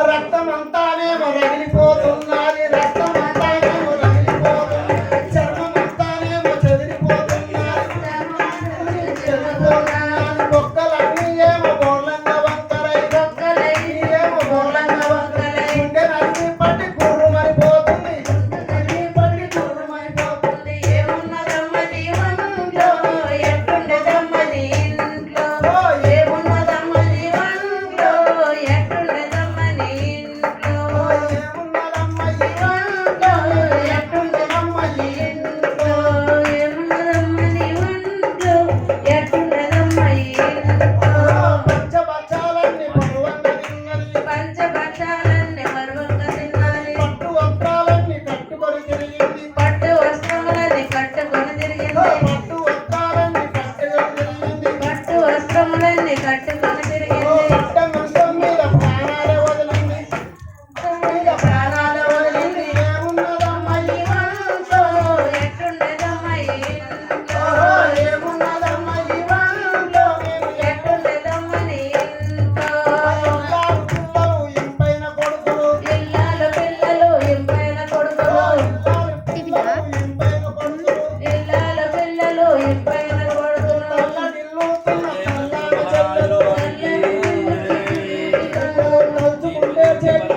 రక్తమంతానేమో రగిలిపోతున్నది రక్తమంతానేమో రగిలిపోతున్నది చర్మమంతానేమో చెదిరిపోతున్నది బొక్కలన్నీ ఏమో బోర్లంగా వంకరై ఏమో బోర్లంగా వంకరై గుండె నడిచి పట్టి కుర్రుమైపోతుంది పట్టి కుర్రుమైపోతుంది ఏమున్నదమ్మ నీ వంట్లో ఎట్టుండదమ్మ నీ ఇంట్లో ఏమున్నదమ్మ నీ వంట్లో ఎట్టుండదమ్మ నీ ఇంట్లో ఏమున్నదమ్మ ఈ వంట్లో ఎట్టుండదమ్మ ఈ ఇంట్లో ఏమున్నదమ్మ నీ వంట్లో ఎట్టుండదమ్మ ఈ ఇంట్లో పంచభక్షాలన్నీ బరువంగా తిన్నది పంచభక్షాలన్నీ బరువుగా తినాలి పట్టు వస్త్రాలన్నీ కట్టుకొని తిరిగింది పట్టు వస్త్రములని కట్టుకొని తిరిగింది పట్టు వస్త్రాలన్నీ కట్టుకొని తిరిగింది పట్టు వస్త్రములన్నీ కట్టుకొని తిరిగింది పట్ట మంచం మీద ప్రాణాలే వదిలింది మీద ప్రాణాలే వదిలింది ఏమున్నదమ్మ ఈ వంట్లో ఎట్టుండదమ్మ ఈ ఇంట్లో ఏమున్నదమ్మ ఈ వంట్లో నేను ఎట్టుండదమ్మ నీ ఇంట్లో ఎల్లారు పిల్లలు ఇంపైన కొడుకులు ఇల్లాలు పిల్లలు ఇంపైన కొడుకులు ఎల్లారు పిల్లలు ఇంపైన కొడుకులు ఇల్లాలు పిల్లలు ఇంపైన కొడుకులు తల్లడిల్లుతున్న తల్లాడ చెల్లెలు తలుచుకుంటే చెట్టు